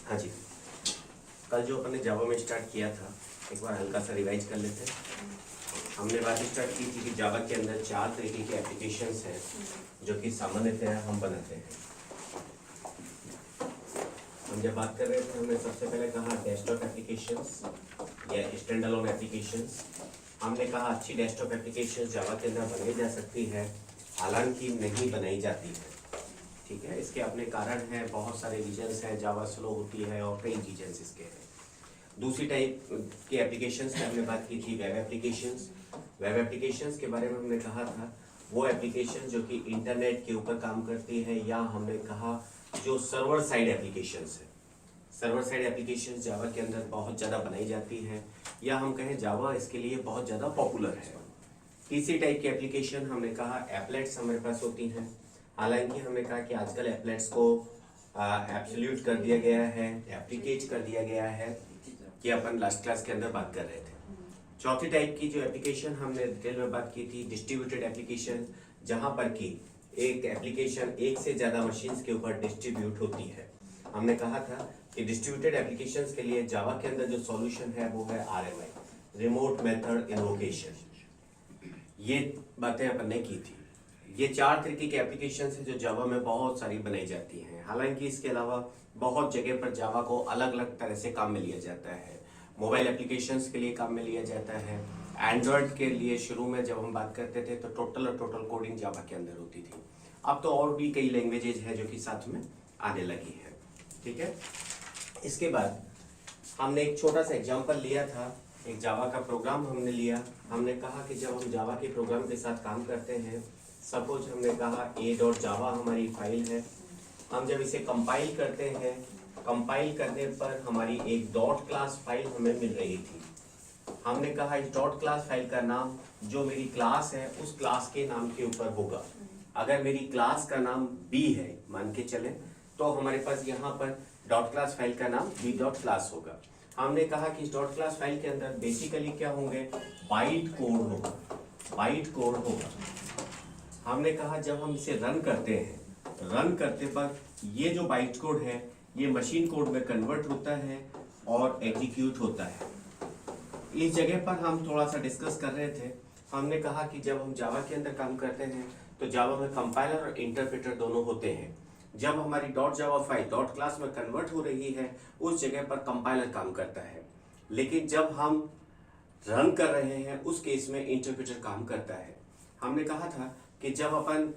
हाँ जी, कल जो अपन ने जावा में स्टार्ट किया था एक बार हल्का सा रिवाइज कर लेते हैं। हमने बात स्टार्ट की थी कि जावा के अंदर 4 तरीके के एप्लीकेशंस हैं जो कि सामान्यतः हम बनाते हैं। हम जब बात कर रहे थे हमने सबसे पहले कहा डेस्कटॉप एप्लीकेशंस या स्टैंड अलोन एप्लीकेशंस। हमने कहा अच्छी डेस्कटॉप एप्लीकेशंस जावा के अंदर बनाई जा सकती है, हालांकि नहीं बनाई जाती है। ठीक है, इसके अपने कारण हैं, बहुत सारे रीजंस हैं, जावा स्लो होती है और कई रीजंस इसके हैं। दूसरी टाइप के एप्लीकेशंस की हमने बात की थी वेब एप्लीकेशंस। वेब एप्लीकेशंस के बारे में हमने कहा था वो एप्लीकेशन जो कि इंटरनेट के ऊपर काम करती है, या हमने कहा जो सर्वर साइड एप्लीकेशंस है। सर्वर साइड एप्लीकेशंस जावा के अंदर बहुत ज़्यादा बनाई जाती है, या हम कहें जावा इसके लिए बहुत ज़्यादा पॉपुलर है। तीसरी टाइप की एप्लीकेशन हमने कहा एप्लेट्स हमारे पास होती हैं। हालांकि हमने कहा कि आजकल एप्लेट्स को एब्सोल्यूट कर दिया गया है, एप्लीकेट कर दिया गया है, कि अपन लास्ट क्लास के अंदर बात कर रहे थे। चौथी टाइप की जो एप्लीकेशन हमने डिटेल में बात की थी डिस्ट्रीब्यूटेड एप्लीकेशन, जहां पर कि एक एप्लीकेशन एक से ज़्यादा मशीन्स के ऊपर डिस्ट्रीब्यूट होती है। हमने कहा था कि डिस्ट्रीब्यूटेड एप्लीकेशंस के लिए जावा के अंदर जो सॉल्यूशन है वो है RMI, रिमोट मेथड इन्वोकेशन। ये बातें अपन ने की थी। ये 4 तरीके के एप्लीकेशन है जो जावा में बहुत सारी बनाई जाती हैं। हालांकि इसके अलावा बहुत जगह पर जावा को अलग अलग तरह से काम में लिया जाता है। मोबाइल एप्लीकेशंस के लिए काम में लिया जाता है। एंड्रॉयड के लिए शुरू में जब हम बात करते थे तो टोटल कोडिंग जावा के अंदर होती थी। अब तो और भी कई लैंग्वेजेज है जो कि साथ में आने लगी है। ठीक है, इसके बाद हमने एक छोटा सा एग्जाम्पल लिया था, एक जावा का प्रोग्राम हमने लिया। हमने कहा कि जब हम जावा के प्रोग्राम के साथ काम करते हैं, सपोज हमने कहा a.java हमारी फाइल है, हम जब इसे कंपाइल करते हैं, कंपाइल करने पर हमारी एक डॉट क्लास फाइल हमें मिल रही थी। हमने कहा इस डॉट क्लास फाइल का नाम जो मेरी क्लास है उस क्लास के नाम के ऊपर होगा। अगर मेरी क्लास का नाम b है मान के चले, तो हमारे पास यहाँ पर डॉट क्लास फाइल का नाम b.class होगा। हमने कहा कि इस डॉट क्लास फाइल के अंदर बेसिकली क्या होंगे, बाइट कोड होगा, बाइट कोड होगा। हमने कहा जब हम इसे रन करते हैं, रन करते पर ये जो बाइट कोड है ये मशीन कोड में कन्वर्ट होता है और एग्जीक्यूट होता है। इस जगह पर हम थोड़ा सा डिस्कस कर रहे थे। हमने कहा कि जब हम जावा के अंदर काम करते हैं तो जावा में कंपाइलर और इंटरप्रेटर दोनों होते हैं। जब हमारी .java फाइल डॉट क्लास में कन्वर्ट हो रही है उस जगह पर कंपाइलर काम करता है, लेकिन जब हम रन कर रहे हैं उस केस में इंटरप्रेटर काम करता है। हमने कहा था कि जब अपन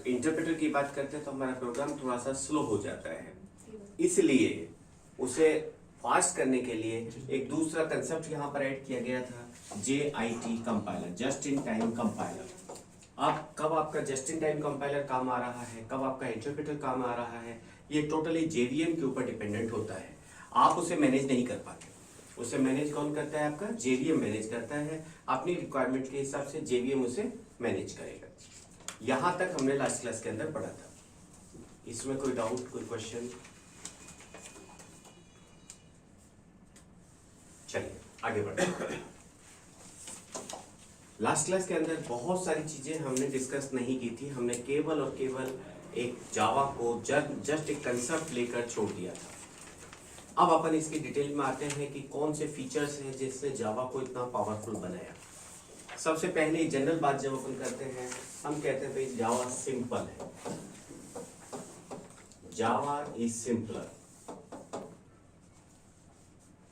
इंटरप्रेटर की बात करते हैं तो हमारा प्रोग्राम थोड़ा सा स्लो हो जाता है, इसलिए उसे फास्ट करने के लिए एक दूसरा कंसेप्ट यहाँ पर ऐड किया गया था, JIT compiler, just in time compiler. अब कब आपका जस्ट इन टाइम कंपाइलर काम आ रहा है, कब आपका इंटरप्रेटर काम आ रहा है, ये टोटली JVM के ऊपर डिपेंडेंट होता है। आप उसे मैनेज नहीं कर पाते। उसे मैनेज कौन करता है, आपका JVM मैनेज करता है। अपनी रिक्वायरमेंट के हिसाब से JVM उसे मैनेज करेगा। यहाँ तक हमने लास्ट क्लास के अंदर पढ़ा था। इसमें कोई डाउट, कोई क्वेश्चन? चलिए आगे बढ़ते हैं। लास्ट क्लास के अंदर बहुत सारी चीजें हमने डिस्कस नहीं की थी। हमने केवल और केवल एक जावा को जस्ट एक कंसेप्ट लेकर छोड़ दिया था। अब अपन इसकी डिटेल में आते हैं कि कौन से फीचर्स हैं जिसने जावा को इतना पावरफुल बनाया। सबसे पहले जनरल बात जब अपन करते हैं, हम कहते हैं भाई जावा सिंपल है, जावा इज सिंपलर।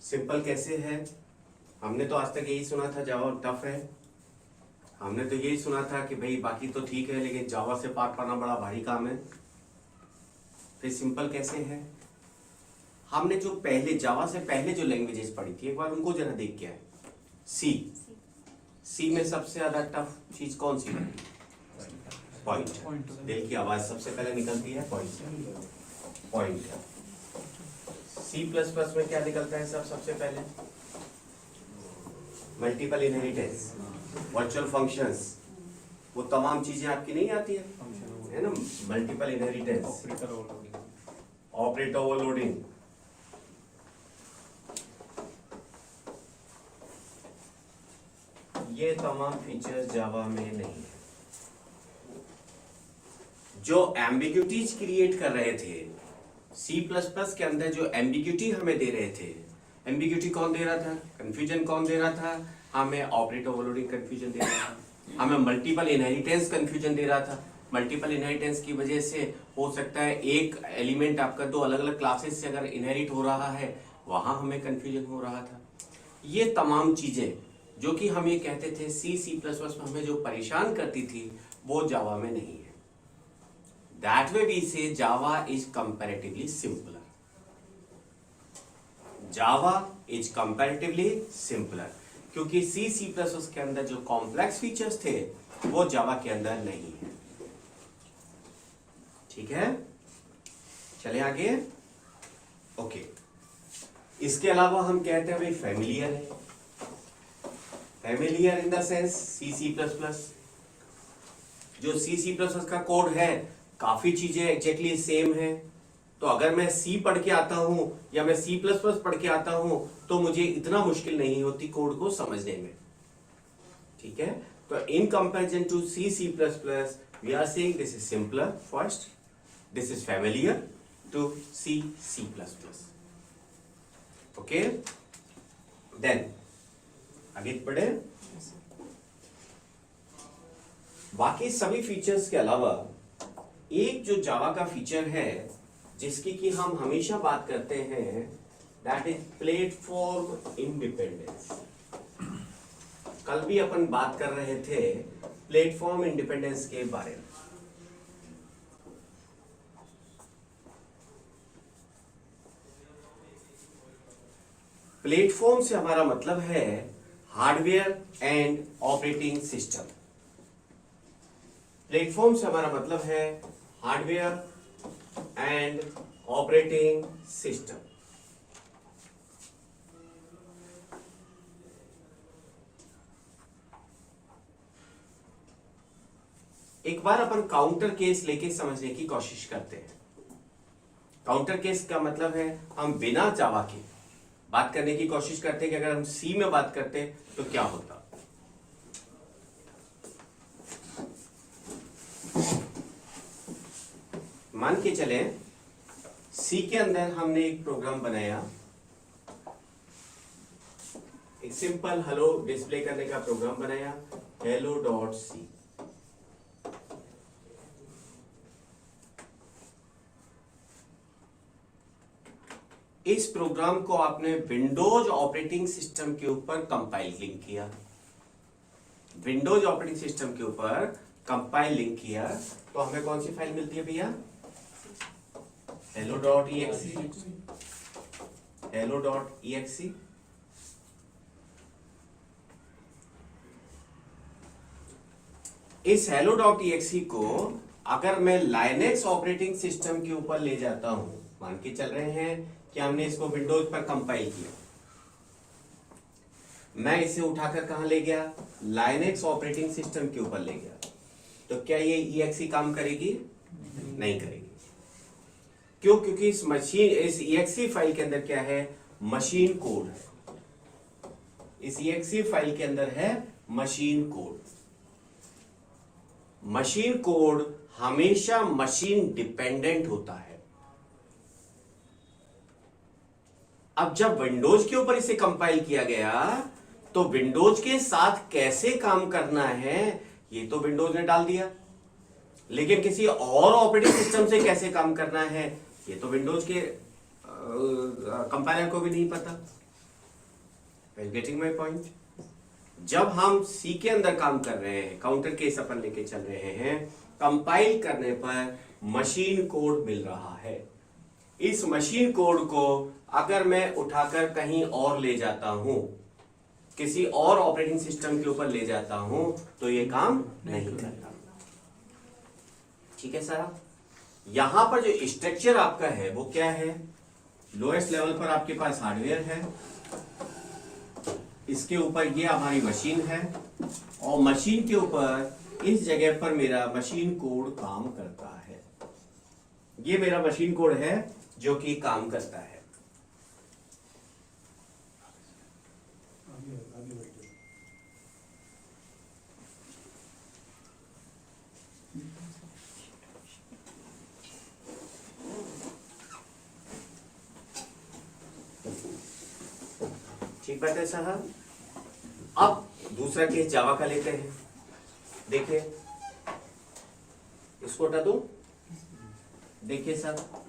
सिंपल कैसे है? हमने तो आज तक यही सुना था जावा टफ है, हमने तो यही सुना था कि भाई बाकी तो ठीक है लेकिन जावा से पार पाना बड़ा भारी काम है। फिर सिंपल कैसे है? हमने जो पहले जावा से पहले जो लैंग्वेजेस पढ़ी थी एक बार उनको जरा देख के आए। सी में सबसे ज्यादा टफ चीज कौन सी है? पॉइंट। दिल की आवाज सबसे पहले निकलती है पॉइंट। C++ में क्या निकलता है सबसे पहले? मल्टीपल इनहेरिटेंस, वर्चुअल फंक्शंस, वो तमाम चीजें आपकी नहीं आती है ना? मल्टीपल इनहेरिटेंस, ऑपरेटर ओवरलोडिंग, ये तमाम फीचर्स जावा में नहीं है। जो एम्बिग्यूटीज क्रिएट कर रहे थे सी प्लस प्लस के अंदर जो एम्बिग्यूटी हमें दे रहे थे, एम्बिग्यूटी कौन दे रहा था, कंफ्यूजन कौन दे रहा था, हमें ऑपरेटर ओवरलोडिंग कंफ्यूजन दे रहा था, हमें मल्टीपल इनहेरिटेंस कंफ्यूजन दे रहा था। मल्टीपल इनहेरिटेंस की वजह से हो सकता है एक एलिमेंट आपका दो अलग अलग क्लासेस से अगर इनहेरिट हो रहा है, वहां हमें कंफ्यूजन हो रहा था। ये तमाम चीजें जो कि हम ये कहते थे सी सी प्लस प्लस में हमें जो परेशान करती थी, वो जावा में नहीं है। दैट वे वी से Java is comparatively simpler. Java is comparatively simpler क्योंकि सी सी प्लस प्लस के अंदर जो कॉम्प्लेक्स फीचर्स थे वो जावा के अंदर नहीं है। ठीक है, चले आगे। ओके, इसके अलावा हम कहते हैं भाई फैमिलियर है। Familiar in the sense C C plus plus, जो सी सी प्लस प्लस का कोड है काफी चीजें एग्जैक्टली सेम है। तो अगर मैं सी पढ़ के आता हूं या मैं सी प्लस प्लस पढ़ के आता हूं तो मुझे इतना मुश्किल नहीं होती कोड को समझने में। ठीक है, तो in comparison to C C plus plus we are saying this is simpler first, this is familiar to C C plus plus. Okay, then आगे बढ़े। बाकी सभी फीचर्स के अलावा एक जो जावा का फीचर है जिसकी कि हम हमेशा बात करते हैं, दैट इज प्लेटफॉर्म इंडिपेंडेंस। कल भी अपन बात कर रहे थे प्लेटफॉर्म इंडिपेंडेंस के बारे में। प्लेटफॉर्म से हमारा मतलब है hardware and operating system. Platform से हमारा मतलब है हार्डवेयर एंड ऑपरेटिंग सिस्टम। एक बार अपन काउंटर केस लेके समझने की कोशिश करते हैं। काउंटर केस का मतलब है हम बिना जावा के बात करने की कोशिश करते हैं कि अगर हम सी में बात करते तो क्या होता। मान के चले सी के अंदर हमने एक प्रोग्राम बनाया, एक सिंपल हेलो डिस्प्ले करने का प्रोग्राम बनाया, हेलो डॉट सी। इस प्रोग्राम को आपने विंडोज ऑपरेटिंग सिस्टम के ऊपर कंपाइल लिंक किया, विंडोज ऑपरेटिंग सिस्टम के ऊपर कंपाइल लिंक किया, तो हमें कौन सी फाइल मिलती है भैया, hello.exe, hello.exe। इस hello.exe को अगर मैं लाइनेक्स ऑपरेटिंग सिस्टम के ऊपर ले जाता हूं, मान के चल रहे हैं कि हमने इसको विंडोज पर कंपाइल किया, मैं इसे उठाकर कहां ले गया, लाइनेक्स ऑपरेटिंग सिस्टम के ऊपर ले गया, तो क्या ये exe काम करेगी? नहीं करेगी। क्यों? क्योंकि इस exe फाइल के अंदर क्या है, मशीन कोड है। इस exe फाइल के अंदर है मशीन कोड। मशीन कोड हमेशा मशीन डिपेंडेंट होता है। अब जब विंडोज के ऊपर इसे कंपाइल किया गया तो विंडोज के साथ कैसे काम करना है ये तो विंडोज ने डाल दिया, लेकिन किसी और ऑपरेटिंग सिस्टम से कैसे काम करना है ये तो विंडोज के कंपाइलर को भी नहीं पता। Getting my point? जब हम सी के अंदर काम कर रहे हैं, काउंटर केस अपन लेके चल रहे हैं, कंपाइल करने पर मशीन कोड मिल रहा है। इस मशीन कोड को अगर मैं उठाकर कहीं और ले जाता हूं, किसी और ऑपरेटिंग सिस्टम के ऊपर ले जाता हूं, तो ये काम नहीं करता। ठीक है सर? यहां पर जो स्ट्रक्चर आपका है वो क्या है, लोएस्ट लेवल पर आपके पास हार्डवेयर है, इसके ऊपर ये हमारी मशीन है, और मशीन के ऊपर इस जगह पर मेरा मशीन कोड काम करता है। ये मेरा मशीन कोड है जो कि काम करता है। ठीक बात है साहब। अब दूसरा केस जावा का लेते हैं। देखिए इसको हटा दो। देखिए साहब,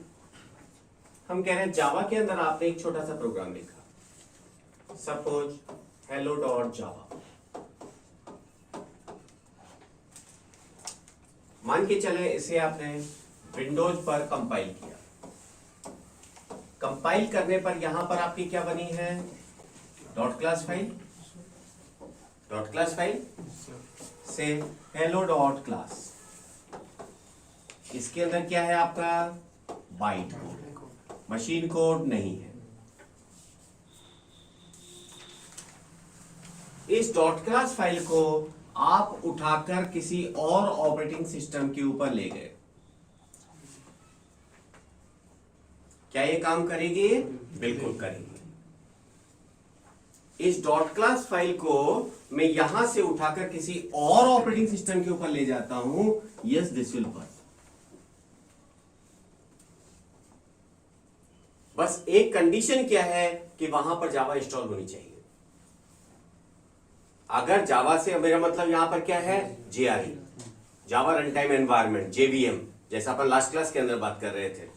हम कह रहे हैं जावा के अंदर आपने एक छोटा सा प्रोग्राम लिखा, सपोज hello.java। मान के चले इसे आपने विंडोज पर कंपाइल किया। कंपाइल करने पर यहां पर आपकी क्या बनी है, dot class file. Dot class file से hello.class, इसके अंदर क्या है आपका बाइट कोड, मशीन कोड नहीं है। इस डॉट क्लास फाइल को आप उठाकर किसी और ऑपरेटिंग सिस्टम के ऊपर ले गए, क्या ये काम करेगी? बिल्कुल करेगी। इस डॉट क्लास फाइल को मैं यहां से उठाकर किसी और ऑपरेटिंग सिस्टम के ऊपर ले जाता हूं, यस दिस विल वर्क। बस एक कंडीशन क्या है कि वहां पर जावा इंस्टॉल होनी चाहिए। अगर जावा से मेरा मतलब यहां पर क्या है, JRE, जावा रन टाइम एनवायरनमेंट, JVM, जैसा अपन लास्ट क्लास के अंदर बात कर रहे थे।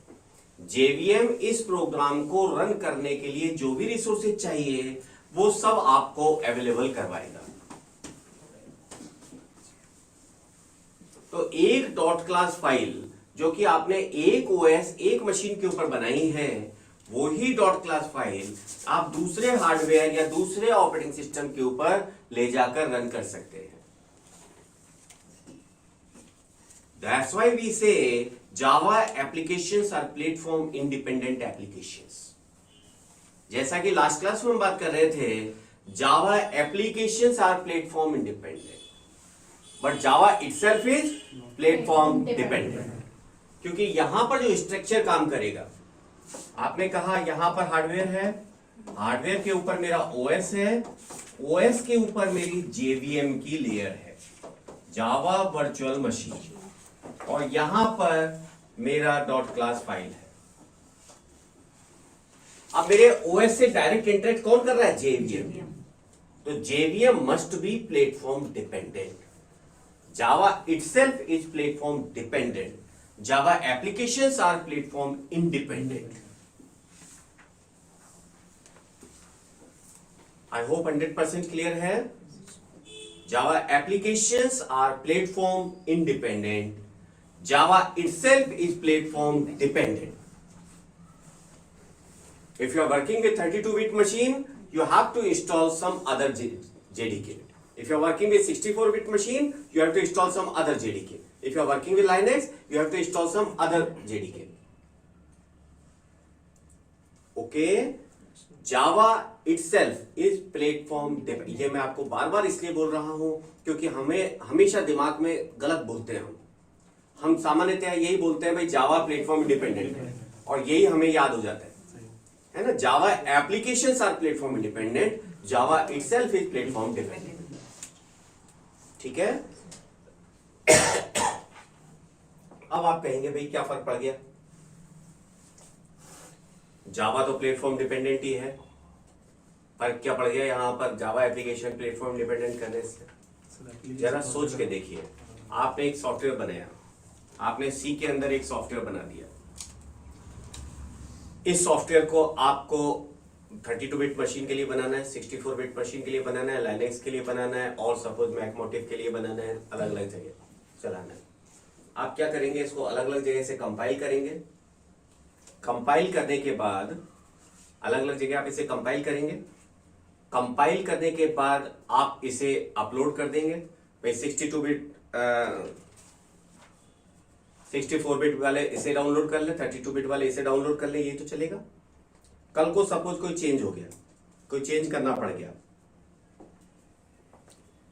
JVM इस प्रोग्राम को रन करने के लिए जो भी रिसोर्सेज चाहिए वो सब आपको अवेलेबल करवाएगा। तो एक डॉट क्लास फाइल जो कि आपने एक OS एक मशीन के ऊपर बनाई है, वो ही डॉट क्लास फाइल आप दूसरे हार्डवेयर या दूसरे ऑपरेटिंग सिस्टम के ऊपर ले जाकर रन कर सकते हैं। That's why we say Java applications are platform independent applications। जैसा कि लास्ट क्लास में हम बात कर रहे थे, Java applications are platform independent, but Java itself is platform dependent। क्योंकि यहां पर जो स्ट्रक्चर काम करेगा, आपने कहा यहां पर हार्डवेयर है, हार्डवेयर के ऊपर मेरा OS है, OS के ऊपर मेरी JVM की लेयर है, जावा वर्चुअल मशीन, और यहां पर मेरा डॉट क्लास फाइल है। अब मेरे OS से डायरेक्ट इंटरेक्ट कौन कर रहा है, JVM। तो JVM must be platform dependent. Java itself is platform dependent, Java applications are platform independent. I hope 100% clear है। Java applications are platform independent, Java itself is platform dependent। If you are working with 32-bit machine, you have to install some other JDK। If you are working with 64-bit machine, you have to install some other JDK। If you are working with Linux, you have to install some other JDK। Okay? Java itself is platform dependent। ये मैं आपको बार बार इसलिए बोल रहा हूं क्योंकि हमें हमेशा दिमाग में गलत बोलते हैं। हम सामान्यतः यही बोलते हैं भाई जावा प्लेटफॉर्म इंडिपेंडेंट है, और यही हमें याद हो जाता है ना। Java applications are platform independent, Java itself is platform dependent. ठीक है। अब आप कहेंगे भाई क्या फर्क पड़ गया, जावा तो प्लेटफॉर्म डिपेंडेंट ही है, फर्क क्या पड़ गया यहां पर जावा एप्लीकेशन प्लेटफॉर्म डिपेंडेंट करने से? जरा सोच के देखिए। आपने एक सॉफ्टवेयर बनाया, आपने सी के अंदर एक सॉफ्टवेयर बना दिया। इस सॉफ्टवेयर को आपको 32-बिट मशीन के लिए बनाना है, 64-बिट मशीन के लिए बनाना है, लाइनेक्स के लिए बनाना है, और सपोज मैकमोटिव के लिए बनाना है, अलग अलग जगह चलाना है। आप क्या करेंगे, इसको अलग अलग जगह से कंपाइल करेंगे। कंपाइल करने के बाद अलग अलग जगह आप इसे कंपाइल करेंगे। कंपाइल करने के बाद आप इसे अपलोड कर देंगे। भाई 64-बिट वाले इसे डाउनलोड कर ले, 32-बिट वाले इसे डाउनलोड कर ले, ये तो चलेगा। कल को सपोज कोई चेंज हो गया, कोई चेंज करना पड़ गया,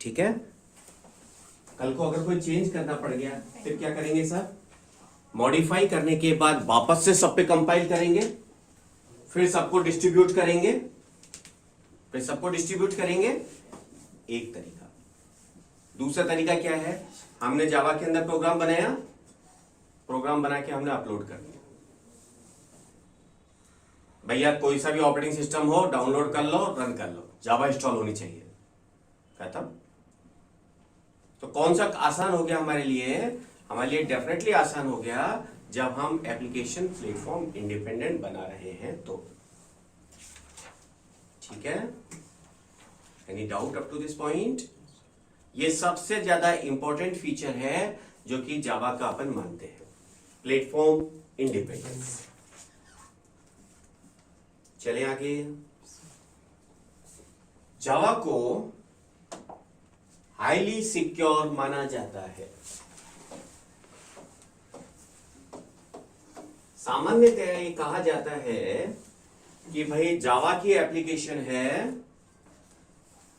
ठीक है, कल को अगर कोई चेंज करना पड़ गया फिर क्या करेंगे सर? मॉडिफाई करने के बाद वापस से सब पे कंपाइल करेंगे, फिर सबको डिस्ट्रीब्यूट करेंगे, फिर सबको डिस्ट्रीब्यूट करेंगे। एक तरीका। दूसरा तरीका क्या है? हमने जावा के अंदर प्रोग्राम बनाया, प्रोग्राम बना के हमने अपलोड कर दिया। भैया कोई सा भी ऑपरेटिंग सिस्टम हो, डाउनलोड कर लो, रन कर लो, जावा इंस्टॉल होनी चाहिए, खत्म। तो कौन सा आसान हो गया हमारे लिए? हमारे लिए डेफिनेटली आसान हो गया जब हम एप्लीकेशन प्लेटफॉर्म इंडिपेंडेंट बना रहे हैं तो। ठीक है, any doubt up to this point? ये सबसे ज्यादा इंपॉर्टेंट फीचर है जो कि जावा का अपन मानते हैं, प्लेटफॉर्म इंडिपेंडेंस। चले आगे। जावा को हाईली सिक्योर माना जाता है। सामान्यतः ये कहा जाता है कि भाई जावा की एप्लीकेशन है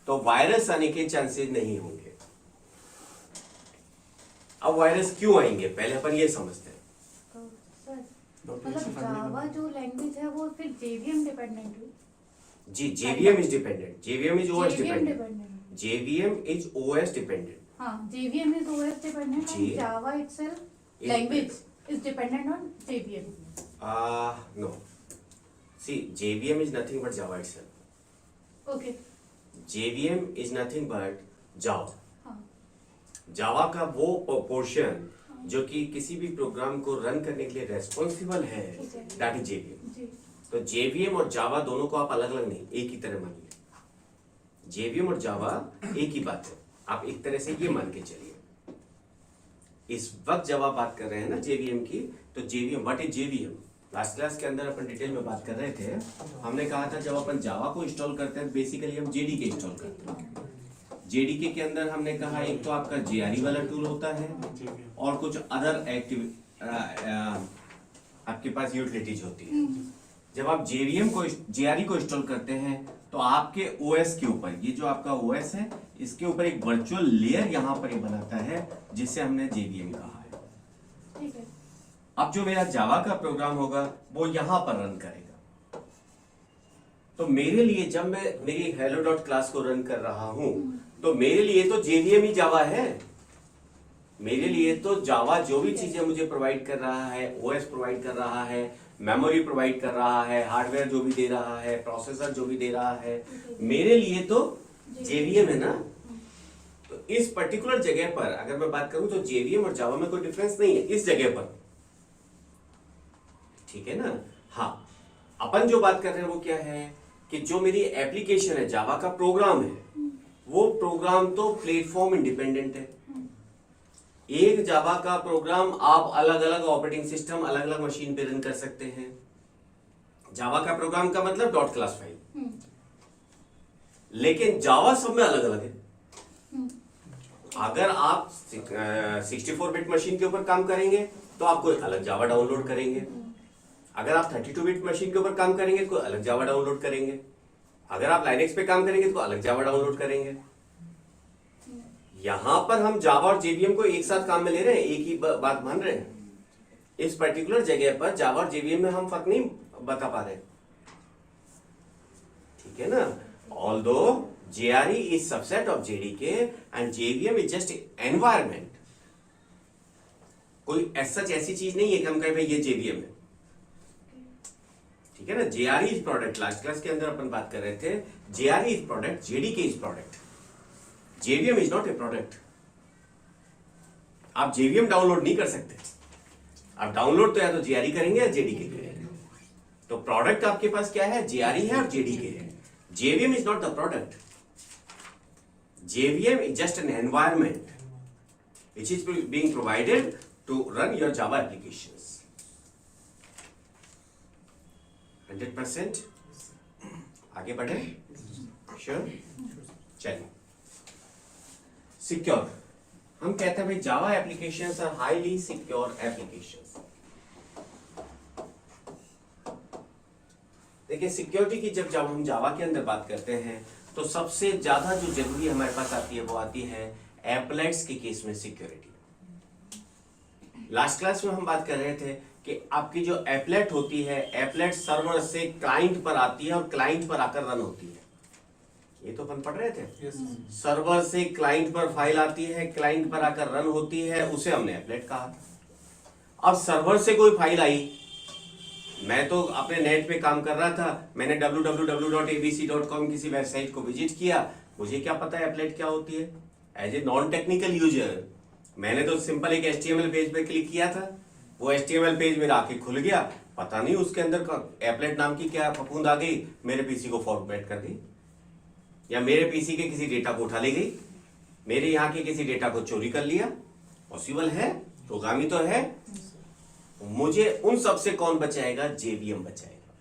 तो वायरस आने के चांसेस नहीं होंगे। अब वायरस क्यों आएंगे पहले अपन ये समझते हैं। मतलब जावा जो लैंग्वेज है वो फिर जेवीएम डिपेंडेंट है। जी, JVM is dependent, JVM is OS dependent, JVM is OS dependent. हाँ, JVM is OS dependent and Java itself language is dependent on JVM. No. See, JVM is nothing but Java itself. Okay. JVM is nothing but Java. हाँ. Java का वो portion जो कि किसी भी programme को run करने के लिए रेस्पॉन्सिबल है, दैट इज JVM. तो JVM और Java दोनों को आप अलग अलग नहीं, एक ही तरह मानिए। JVM और Java एक ही बात है, आप एक तरह से ये मान के चलिए। इस वक्त जब आप बात कर रहे हैं ना जेवीएम की, तो JVM, what is JVM? Last class के अंदर अपन डिटेल में बात कर रहे थे। हमने कहा था जब अपन जावा को इंस्टॉल करते हैं बेसिकली हम जेडीके इंस्टॉल करते हैं। जेडीके के अंदर हमने कहा एक तो आपका जेआरई वाला टूल होता है और कुछ अदर एक्टिव आपके पास यूटिलिटीज होती है। जब आप जेवीएम को जेआरई को इंस्टॉल करते हैं तो आपके ओएस के ऊपर, ये जो आपका ओएस है इसके ऊपर एक वर्चुअल लेयर यहां पर बनाता है जिसे हमने जेवीएम कहा है। ठीक है। अब जो मेरा जावा का प्रोग्राम होगा वो यहां पर रन करेगा। तो मेरे लिए जब मैं मेरी हेलो डॉट क्लास को रन कर रहा हूं तो मेरे लिए तो जेवीएम ही जावा है। मेरे लिए तो जावा जो भी चीजें मुझे प्रोवाइड कर रहा है, ओएस प्रोवाइड कर रहा है, मेमोरी प्रोवाइड कर रहा है, हार्डवेयर जो भी दे रहा है, प्रोसेसर जो भी दे रहा है, मेरे लिए तो जेवीएम है ना। तो इस पर्टिकुलर जगह पर अगर मैं बात करूं तो जेवीएम और जावा में कोई डिफरेंस नहीं है इस जगह पर, ठीक है ना। हाँ, अपन जो बात कर रहे हैं वो क्या है कि जो मेरी एप्लीकेशन है, जावा का प्रोग्राम है, वो प्रोग्राम तो प्लेटफॉर्म इंडिपेंडेंट है। एक जावा का प्रोग्राम आप अलग अलग ऑपरेटिंग सिस्टम, अलग अलग मशीन पे रन कर सकते हैं। जावा का प्रोग्राम का मतलब डॉट क्लास फाइल, लेकिन जावा सब में अलग अलग है। अगर आप 64 बिट मशीन के ऊपर काम करेंगे तो आप कोई अलग जावा डाउनलोड करेंगे। अगर आप 32 बिट मशीन के ऊपर काम करेंगे तो कोई अलग जावा डाउनलोड करेंगे। अगर आप लाइनेक्स पे काम करेंगे तो अलग जावा डाउनलोड करेंगे। यहां पर हम जावा और जेवीएम को एक साथ काम में ले रहे हैं, एक ही बात मान रहे हैं। इस पर्टिकुलर जगह पर जावा और जेवीएम में हम फर्क नहीं बता पा रहे, ठीक है ना। Although JRE is subset of JDK and JVM is just environment. कोई ऐसी चीज नहीं है कि हम कहें भाई ये JVM है, ठीक है ना। JRE is product, last class के अंदर अपन बात कर रहे थे, JRE is product, JDK is product, JVM is not a product. आप JVM डाउनलोड नहीं कर सकते, आप डाउनलोड तो या तो JRE करेंगे या JDK करेंगे। तो प्रोडक्ट आपके पास क्या है? JRE है और JDK है। JVM is not the product. JVM is just an environment which is being provided to run your Java applications. 100%? आगे बढ़े? Sure? चलिए। Secure. हम कहते हैं भाई Java applications are highly secure applications. देखिए सिक्योरिटी की जब हम जावा के अंदर बात करते हैं तो सबसे ज्यादा जो जरूरी हमारे पास आती है वो आती है एप्लेट्स के केस में सिक्योरिटी। लास्ट क्लास में हम बात कर रहे थे कि आपकी जो एप्लेट होती है, एप्लेट सर्वर से क्लाइंट पर आती है और क्लाइंट पर आकर रन होती है। ये तो अपन पढ़ रहे थे। सर्वर से क्लाइंट पर फाइल आती है, क्लाइंट पर आकर रन होती है, उसे हमने एप्लेट कहा। अब सर्वर से कोई फाइल आई, मैं तो अपने नेट पे काम कर रहा था, मैंने www.abc.com किसी वेबसाइट को विजिट किया, मुझे क्या पता है एप्लेट क्या होती है। As a non technical user मैंने तो सिंपल एक HTML पेज पे क्लिक किया था, वो HTML पेज मेरा आके खुल गया, पता नहीं उसके अंदर का एप्लेट नाम की क्या फफूंद आ गई, मेरे पीसी को फॉर्मेट कर दी, या मेरे पीसी के किसी डेटा को उठा ले गई, मेरे यहाँ के किसी डेटा को चोरी कर लिया। पॉसिबल है, प्रोग्रामी तो है। मुझे उन सब से कौन बचाएगा? JVM बचाएगा।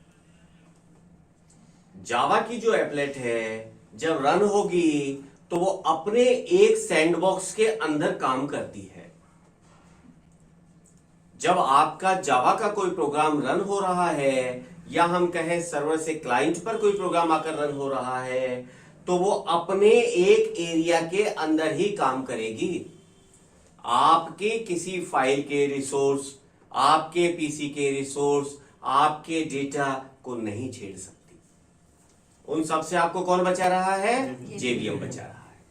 जावा की जो एप्लेट है जब रन होगी तो वो अपने एक सैंडबॉक्स के अंदर काम करती है। जब आपका जावा का कोई प्रोग्राम रन हो रहा है, या हम कहें सर्वर से क्लाइंट पर कोई प्रोग्राम आकर रन हो रहा है, तो वो अपने एक एरिया के अंदर ही काम करेगी। आपके किसी फाइल के रिसोर्स, आपके पीसी के रिसोर्स, आपके डेटा को नहीं छेड़ सकती। उन सब से आपको कौन बचा रहा है? JVM बचा रहा है।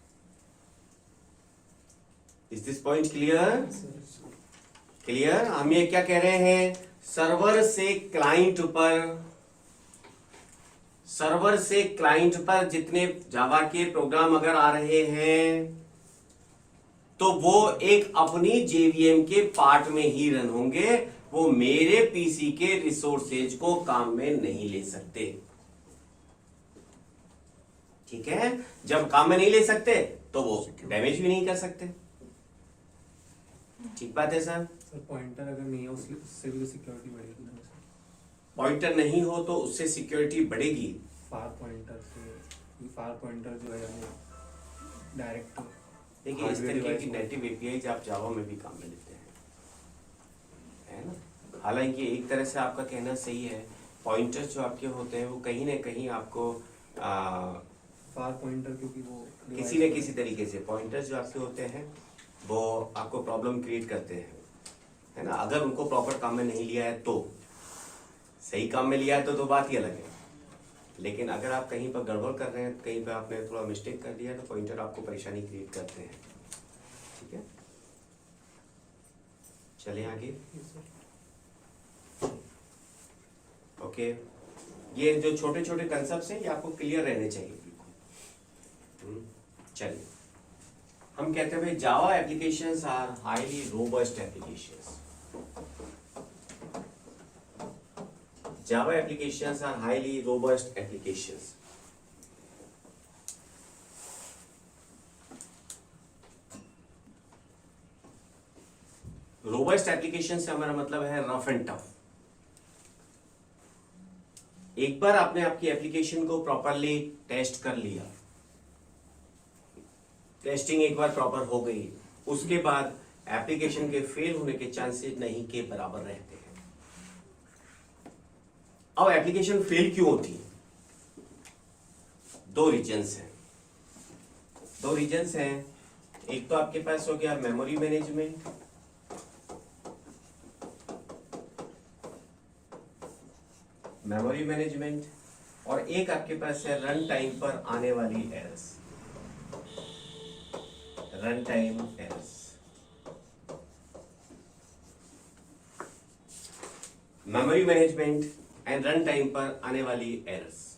Is this point clear? Clear? हम ये क्या कह रहे हैं? सर्वर से क्लाइंट पर जितने जावा के प्रोग्राम अगर आ रहे हैं तो वो एक अपनी JVM के पार्ट में ही रन होंगे, वो मेरे पीसी के रिसोर्सेज को काम में नहीं ले सकते। ठीक है? जब काम में नहीं ले सकते तो वो डैमेज भी नहीं कर सकते। ठीक बात है सर? पॉइंटर अगर नहीं है उससे भी सिक्योरिटी बढ़ेगी ना? पॉइंटर नहीं हो तो उससे सिक्योरिटी बढ़ेगी। फार पॉइंटर जो है वो डायरेक्ट, देखिए इस तरीके की नेटिव एपीआई आप जावा में भी काम में लेते हैं, है ना? हालांकि एक तरह से आपका कहना सही है, पॉइंटर्स जो आपके होते हैं वो कहीं ना कहीं आपको फार पॉइंटर, क्योंकि वो किसी न किसी तरीके से पॉइंटर्स जो आपके होते हैं वो आपको प्रॉब्लम क्रिएट करते हैं, है ना? अगर उनको प्रॉपर काम में नहीं लिया है तो, सही काम में लिया है तो बात ही अलग है। लेकिन अगर आप कहीं पर गड़बड़ कर रहे हैं, कहीं पर आपने थोड़ा मिस्टेक कर दिया तो पॉइंटर आपको परेशानी क्रिएट करते हैं। ठीक है, चलें आगे। ओके, ये जो छोटे छोटे कंसेप्ट्स हैं ये आपको क्लियर रहने चाहिए बिल्कुल। चलिए, हम कहते हैं भाई Java applications are highly robust applications. Java applications are highly robust applications. Robust application से हमारा मतलब है रफ एंड टफ। एक बार आपने आपकी एप्लीकेशन को प्रॉपरली टेस्ट कर लिया, टेस्टिंग एक बार प्रॉपर हो गई, उसके बाद एप्लीकेशन के फेल होने के चांसेस नहीं के बराबर रहते हैं। अब एप्लीकेशन फेल क्यों होती है? दो रीजंस हैं। एक तो आपके पास हो गया मेमोरी मैनेजमेंट, और एक आपके पास है रन टाइम पर आने वाली errors. Run time errors, memory management and run time पर आने वाली एरर्स।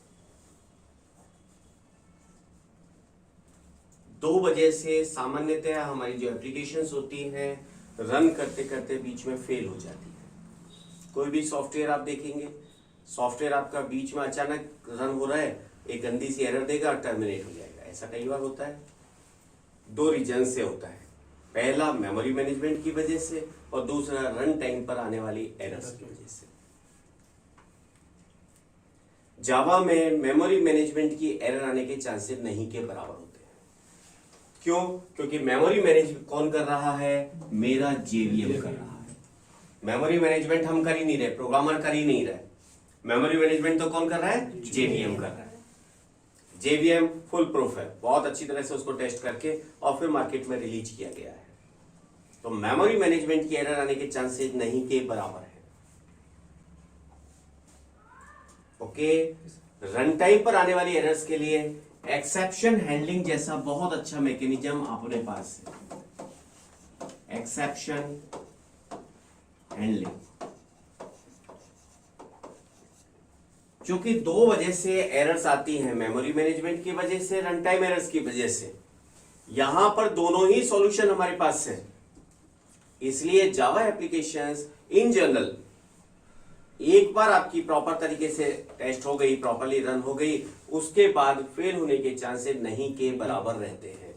दो वजह से सामान्यतः हमारी जो एप्लीकेशंस होती हैं रन करते करते बीच में फेल हो जाती है। कोई भी सॉफ्टवेयर आप देखेंगे, सॉफ्टवेयर आपका बीच में अचानक रन हो रहा है, एक गंदी सी एरर देगा और टर्मिनेट हो जाएगा। ऐसा कई बार होता है। दो रीजन से होता है, पहला मेमोरी मैनेजमेंट की वजह से और दूसरा रन टाइम पर आने वाली एरर्स की वजह से। जावा में मेमोरी मैनेजमेंट की एरर आने के चांसेस नहीं के बराबर होते हैं। क्यों? क्योंकि मेमोरी मैनेज कौन कर रहा है? मेरा JVM कर रहा है। मेमोरी मैनेजमेंट हम कर ही नहीं रहे, प्रोग्रामर कर ही नहीं रहे। मेमोरी मैनेजमेंट तो कौन कर रहा है? JVM कर रहा है। JVM फुल प्रूफ है, बहुत अच्छी तरह से उसको टेस्ट करके और फिर मार्केट में रिलीज किया गया है। तो मेमोरी मैनेजमेंट की एरर आने के चांसेस नहीं के बराबर है। ओके, रन टाइम पर आने वाली एरर्स के लिए एक्सेप्शन हैंडलिंग जैसा बहुत अच्छा मैकेनिज्म अपने पास है। एक्सेप्शन हैंडलिंग, क्योंकि दो वजह से एरर्स आती हैं, मेमोरी मैनेजमेंट की वजह से, रन टाइम एरर्स की वजह से। यहां पर दोनों ही सॉल्यूशन हमारे पास है। इसलिए जावा एप्लीकेशंस इन जनरल एक बार आपकी प्रॉपर तरीके से टेस्ट हो गई, प्रॉपरली रन हो गई, उसके बाद फेल होने के चांसेस नहीं के बराबर रहते हैं।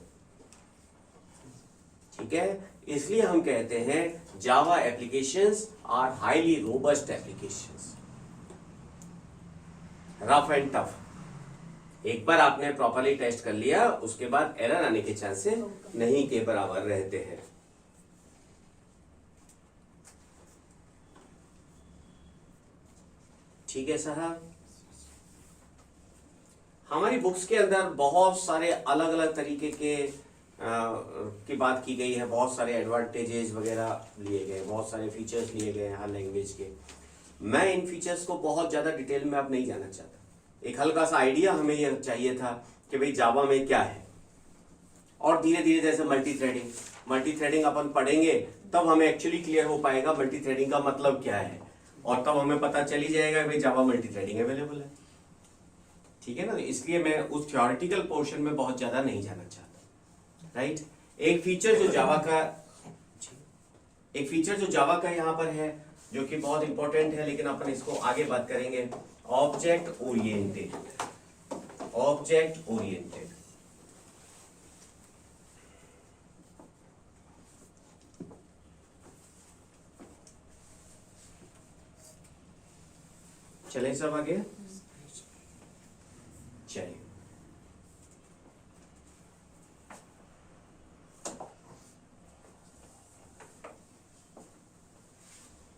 ठीक है, इसलिए हम कहते हैं Java applications are highly robust applications. Rough and tough एक बार आपने प्रॉपरली टेस्ट कर लिया, उसके बाद एरर आने के चांसेस नहीं के बराबर रहते हैं। ठीक है साहब, हमारी बुक्स के अंदर बहुत सारे अलग अलग तरीके के की बात की गई है, बहुत सारे एडवांटेजेस वगैरह लिए गए, बहुत सारे फीचर्स लिए गए हैं हर लैंग्वेज के। मैं इन फीचर्स को बहुत ज़्यादा डिटेल में अब नहीं जाना चाहता। एक हल्का सा आइडिया हमें यह चाहिए था कि भाई जावा में क्या है, और धीरे धीरे जैसे मल्टी थ्रेडिंग अपन पढ़ेंगे तब हमें एक्चुअली क्लियर हो पाएगा मल्टी थ्रेडिंग का मतलब क्या है, और तब हमें पता चल ही जाएगा भाई जावा मल्टी थ्रेडिंग अवेलेबल है। ठीक है ना, इसलिए मैं उस थ्योरेटिकल पोर्शन में बहुत ज़्यादा नहीं जाना चाहता। राइट, एक फीचर जो जावा का यहाँ पर है, जो कि बहुत इंपॉर्टेंट है, लेकिन अपन इसको आगे बात करेंगे, ऑब्जेक्ट ओरिएंटेड। चले सब आगे, चलिए।